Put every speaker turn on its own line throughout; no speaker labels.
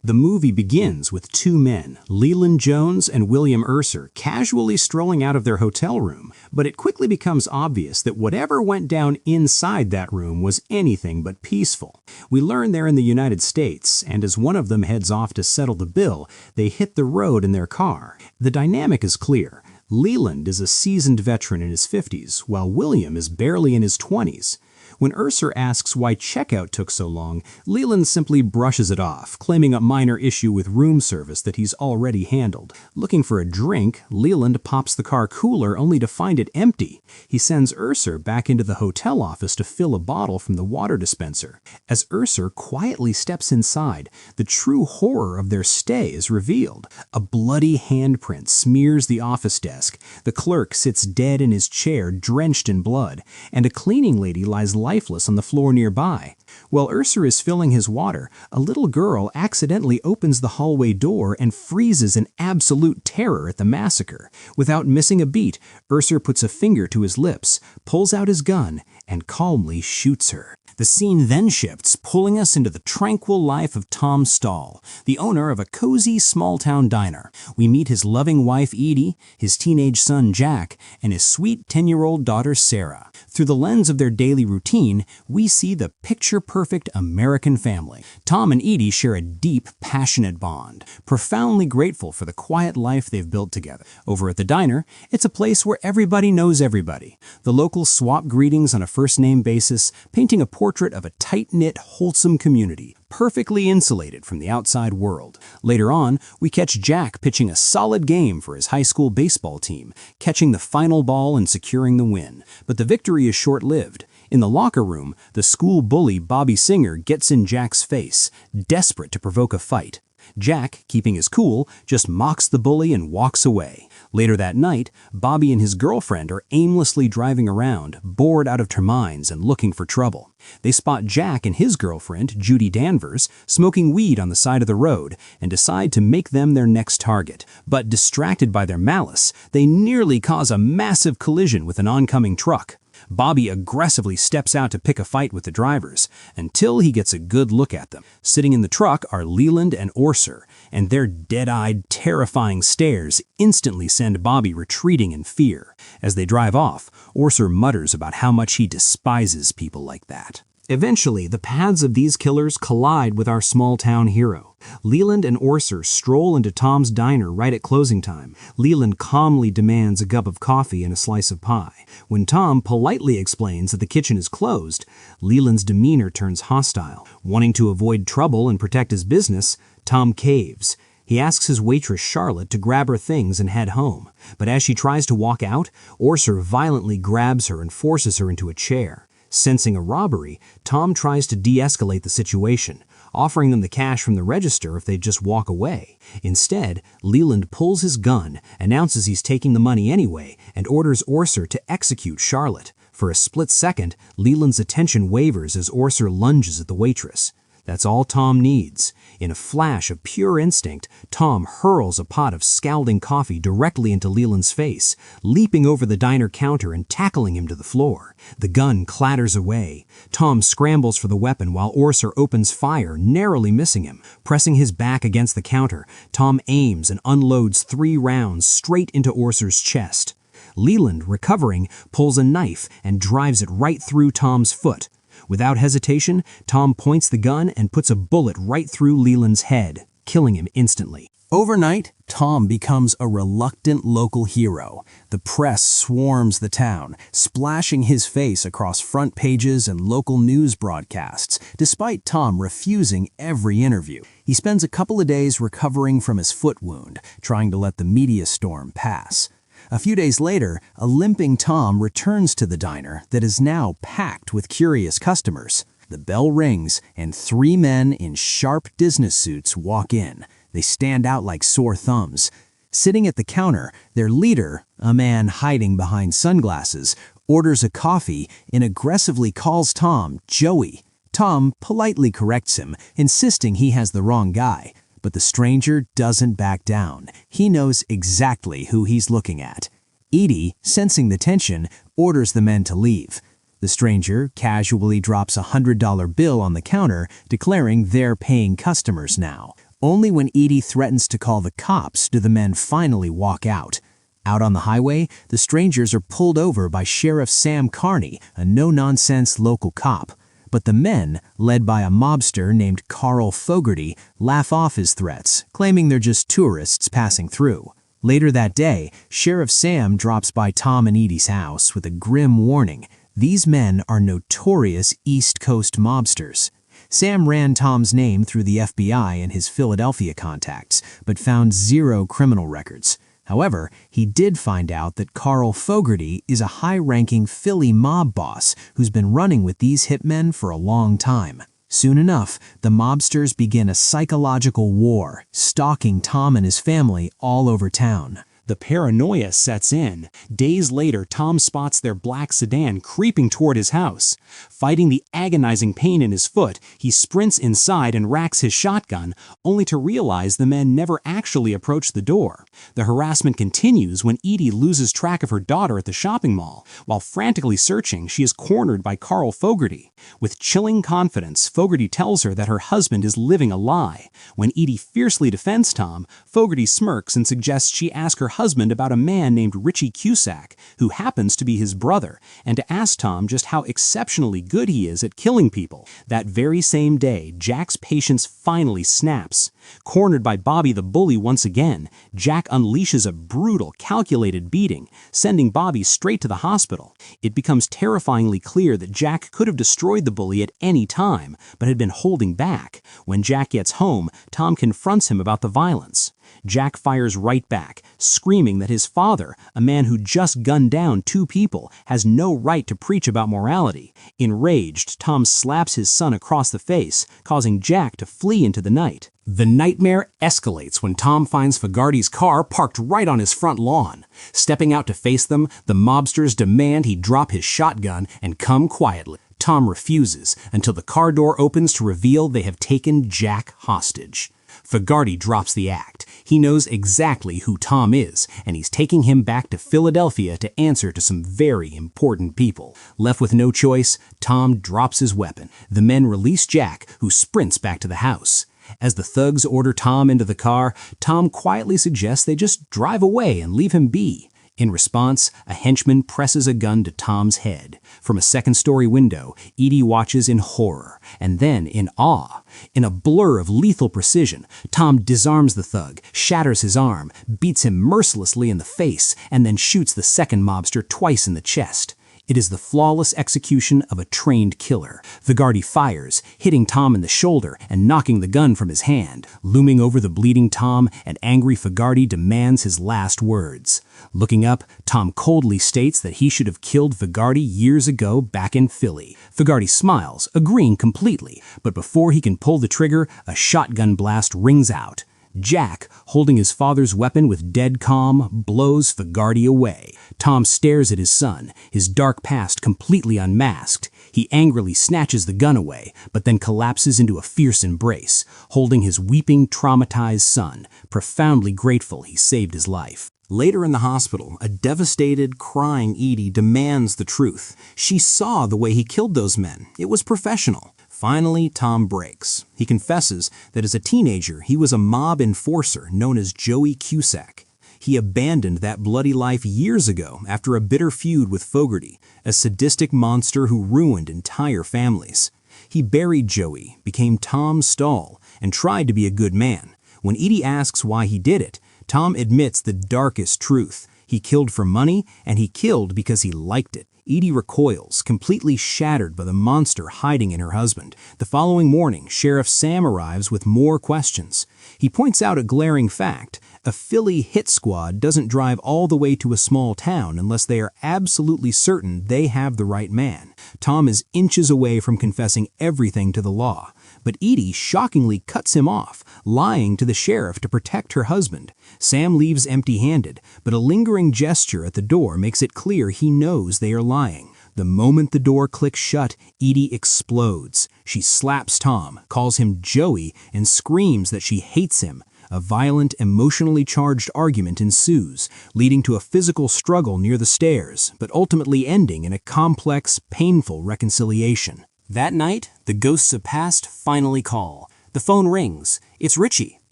The movie begins with two men, Leland Jones and William Urser, casually strolling out of their hotel room, but it quickly becomes obvious that whatever went down inside that room was anything but peaceful. We learn they're in the United States, and as one of them heads off to settle the bill, they hit the road in their car. The dynamic is clear. Leland is a seasoned veteran in his 50s, while William is barely in his 20s. When Urser asks why checkout took so long, Leland simply brushes it off, claiming a minor issue with room service that he's already handled. Looking for a drink, Leland pops the car cooler only to find it empty. He sends Urser back into the hotel office to fill a bottle from the water dispenser. As Urser quietly steps inside, the true horror of their stay is revealed. A bloody handprint smears the office desk, the clerk sits dead in his chair drenched in blood, and a cleaning lady lies lifeless on the floor nearby. While Urser is filling his water, a little girl accidentally opens the hallway door and freezes in absolute terror at the massacre. Without missing a beat, Urser puts a finger to his lips, pulls out his gun, and calmly shoots her. The scene then shifts, pulling us into the tranquil life of Tom Stahl, the owner of a cozy small-town diner. We meet his loving wife Edie, his teenage son Jack, and his sweet 10-year-old daughter Sarah. Through the lens of their daily routine, we see the picture-perfect American family. Tom and Edie share a deep, passionate bond, profoundly grateful for the quiet life they've built together. Over at the diner, it's a place where everybody knows everybody. The locals swap greetings on a first-name basis, painting a portrait of a tight-knit, wholesome community, perfectly insulated from the outside world. Later on, we catch Jack pitching a solid game for his high school baseball team, catching the final ball and securing the win. But the victory is short-lived. In the locker room, the school bully Bobby Singer gets in Jack's face, desperate to provoke a fight. Jack, keeping his cool, just mocks the bully and walks away. Later that night, Bobby and his girlfriend are aimlessly driving around, bored out of their minds and looking for trouble. They spot Jack and his girlfriend, Judy Danvers, smoking weed on the side of the road and decide to make them their next target. But distracted by their malice, they nearly cause a massive collision with an oncoming truck. Bobby aggressively steps out to pick a fight with the drivers, until he gets a good look at them. Sitting in the truck are Leland and Urser, and their dead-eyed, terrifying stares instantly send Bobby retreating in fear. As they drive off, Urser mutters about how much he despises people like that. Eventually, the paths of these killers collide with our small-town hero. Leland and Urser stroll into Tom's diner right at closing time. Leland calmly demands a cup of coffee and a slice of pie. When Tom politely explains that the kitchen is closed, Leland's demeanor turns hostile. Wanting to avoid trouble and protect his business, Tom caves. He asks his waitress Charlotte to grab her things and head home. But as she tries to walk out, Urser violently grabs her and forces her into a chair. Sensing a robbery, Tom tries to de-escalate the situation, offering them the cash from the register if they'd just walk away. Instead, Leland pulls his gun, announces he's taking the money anyway, and orders Urser to execute Charlotte. For a split second, Leland's attention wavers as Urser lunges at the waitress. That's all Tom needs. In a flash of pure instinct, Tom hurls a pot of scalding coffee directly into Leland's face, leaping over the diner counter and tackling him to the floor. The gun clatters away. Tom scrambles for the weapon while Urser opens fire, narrowly missing him. Pressing his back against the counter, Tom aims and unloads 3 rounds straight into Urser's chest. Leland, recovering, pulls a knife and drives it right through Tom's foot. Without hesitation, Tom points the gun and puts a bullet right through Leland's head, killing him instantly. Overnight, Tom becomes a reluctant local hero. The press swarms the town, splashing his face across front pages and local news broadcasts, despite Tom refusing every interview. He spends a couple of days recovering from his foot wound, trying to let the media storm pass. A few days later, a limping Tom returns to the diner that is now packed with curious customers. The bell rings, and 3 men in sharp business suits walk in. They stand out like sore thumbs. Sitting at the counter, their leader, a man hiding behind sunglasses, orders a coffee and aggressively calls Tom Joey. Tom politely corrects him, insisting he has the wrong guy. But the stranger doesn't back down. He knows exactly who he's looking at. Edie, sensing the tension, orders the men to leave. The stranger casually drops a $100 bill on the counter, declaring they're paying customers now.
Only when Edie threatens to call the cops do the men finally walk out. Out on the highway, the strangers are pulled over by Sheriff Sam Carney, a no-nonsense local cop. But the men, led by a mobster named Carl Fogarty, laugh off his threats, claiming they're just tourists passing through. Later that day, Sheriff Sam drops by Tom and Edie's house with a grim warning. These men are notorious East Coast mobsters. Sam ran Tom's name through the FBI and his Philadelphia contacts, but found zero criminal records. However, he did find out that Carl Fogarty is a high-ranking Philly mob boss who's been running with these hitmen for a long time. Soon enough, the mobsters begin a psychological war, stalking Tom and his family all over town.
The paranoia sets in. Days later, Tom spots their black sedan creeping toward his house. Fighting the agonizing pain in his foot, he sprints inside and racks his shotgun, only to realize the men never actually approached the door. The harassment continues when Edie loses track of her daughter at the shopping mall. While frantically searching, she is cornered by Carl Fogarty. With chilling confidence, Fogarty tells her that her husband is living a lie. When Edie fiercely defends Tom, Fogarty smirks and suggests she ask her husband about a man named Joey Cusack, who happens to be his brother, and to ask Tom just how exceptionally good he is at killing people. That very same day, Jack's patience finally snaps. Cornered by Bobby the bully once again, Jack unleashes a brutal, calculated beating, sending Bobby straight to the hospital. It becomes terrifyingly clear that Jack could have destroyed the bully at any time, but had been holding back. When Jack gets home, Tom confronts him about the violence. Jack fires right back, screaming that his father, a man who just gunned down 2 people, has no right to preach about morality. Enraged, Tom slaps his son across the face, causing Jack to flee into the night. The nightmare escalates when Tom finds Fogarty's car parked right on his front lawn. Stepping out to face them, the mobsters demand he drop his shotgun and come quietly. Tom refuses until the car door opens to reveal they have taken Jack hostage. Fogarty drops the act. He knows exactly who Tom is, and he's taking him back to Philadelphia to answer to some very important people. Left with no choice, Tom drops his weapon. The men release Jack, who sprints back to the house. As the thugs order Tom into the car, Tom quietly suggests they just drive away and leave him be. In response, a henchman presses a gun to Tom's head. From a second-story window, Edie watches in horror, and then in awe. In a blur of lethal precision, Tom disarms the thug, shatters his arm, beats him mercilessly in the face, and then shoots the second mobster twice in the chest. It is the flawless execution of a trained killer. Fogarty fires, hitting Tom in the shoulder and knocking the gun from his hand. Looming over the bleeding Tom, an angry Fogarty demands his last words. Looking up, Tom coldly states that he should have killed Fogarty years ago back in Philly. Fogarty smiles, agreeing completely, but before he can pull the trigger, a shotgun blast rings out. Jack, holding his father's weapon with dead calm, blows Fogarty away. Tom stares at his son, his dark past completely unmasked. He angrily snatches the gun away, but then collapses into a fierce embrace, holding his weeping, traumatized son, profoundly grateful he saved his life. Later in the hospital, a devastated, crying Edie demands the truth. She saw the way he killed those men. It was professional. Finally, Tom breaks. He confesses that as a teenager, he was a mob enforcer known as Joey Cusack. He abandoned that bloody life years ago after a bitter feud with Fogarty, a sadistic monster who ruined entire families. He buried Joey, became Tom Stall, and tried to be a good man. When Edie asks why he did it, Tom admits the darkest truth. He killed for money, and he killed because he liked it. Edie recoils, completely shattered by the monster hiding in her husband. The following morning, Sheriff Sam arrives with more questions. He points out a glaring fact. A Philly hit squad doesn't drive all the way to a small town unless they are absolutely certain they have the right man. Tom is inches away from confessing everything to the law, but Edie shockingly cuts him off, lying to the sheriff to protect her husband. Sam leaves empty-handed, but a lingering gesture at the door makes it clear he knows they are lying. The moment the door clicks shut, Edie explodes. She slaps Tom, calls him Joey, and screams that she hates him. A violent, emotionally charged argument ensues, leading to a physical struggle near the stairs, but ultimately ending in a complex, painful reconciliation. That night, the ghosts of past finally call. The phone rings. It's Richie.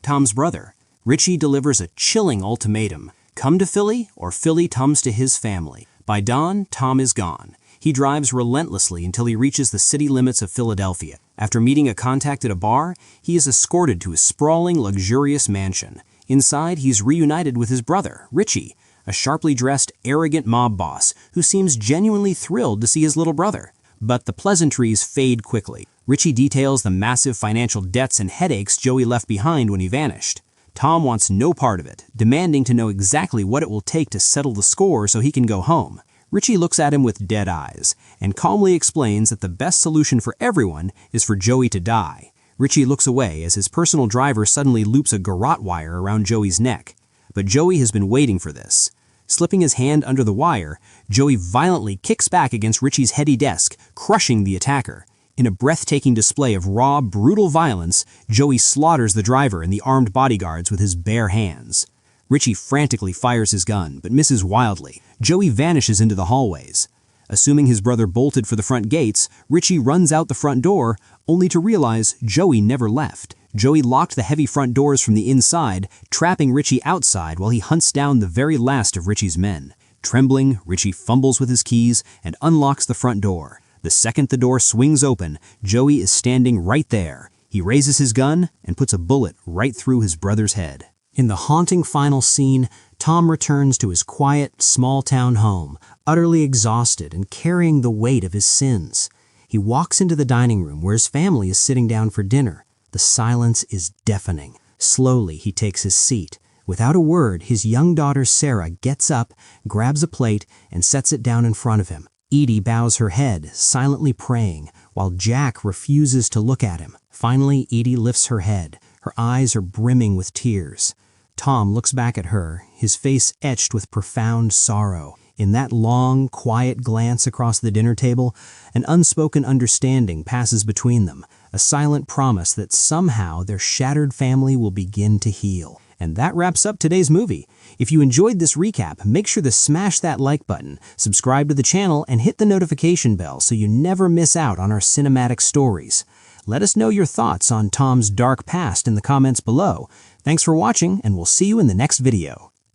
Tom's brother. Richie delivers a chilling ultimatum: come to Philly or Philly comes to his family. By dawn, Tom is gone. He drives relentlessly until he reaches the city limits of Philadelphia. After meeting a contact at a bar, he is escorted to his sprawling, luxurious mansion. Inside, he's reunited with his brother, Richie, a sharply dressed, arrogant mob boss who seems genuinely thrilled to see his little brother. But the pleasantries fade quickly. Richie details the massive financial debts and headaches Joey left behind when he vanished. Tom wants no part of it, demanding to know exactly what it will take to settle the score so he can go home. Richie looks at him with dead eyes and calmly explains that the best solution for everyone is for Joey to die. Richie looks away as his personal driver suddenly loops a garrote wire around Joey's neck. But Joey has been waiting for this. Slipping his hand under the wire, Joey violently kicks back against Richie's heady desk, crushing the attacker. In a breathtaking display of raw, brutal violence, Joey slaughters the driver and the armed bodyguards with his bare hands. Richie frantically fires his gun, but misses wildly. Joey vanishes into the hallways. Assuming his brother bolted for the front gates, Richie runs out the front door, only to realize Joey never left. Joey locked the heavy front doors from the inside, trapping Richie outside while he hunts down the very last of Richie's men. Trembling, Richie fumbles with his keys and unlocks the front door. The second the door swings open, Joey is standing right there. He raises his gun and puts a bullet right through his brother's head. In the haunting final scene, Tom returns to his quiet, small-town home, utterly exhausted and carrying the weight of his sins. He walks into the dining room where his family is sitting down for dinner. The silence is deafening. Slowly, he takes his seat. Without a word, his young daughter Sarah gets up, grabs a plate, and sets it down in front of him. Edie bows her head, silently praying, while Jack refuses to look at him. Finally, Edie lifts her head. Her eyes are brimming with tears. Tom looks back at her, his face etched with profound sorrow. In that long, quiet glance across the dinner table, an unspoken understanding passes between them, a silent promise that somehow their shattered family will begin to heal. And that wraps up today's movie. If you enjoyed this recap, make sure to smash that like button, subscribe to the channel, and hit the notification bell so you never miss out on our cinematic stories. Let us know your thoughts on Tom's dark past in the comments below. Thanks for watching, and we'll see you in the next video.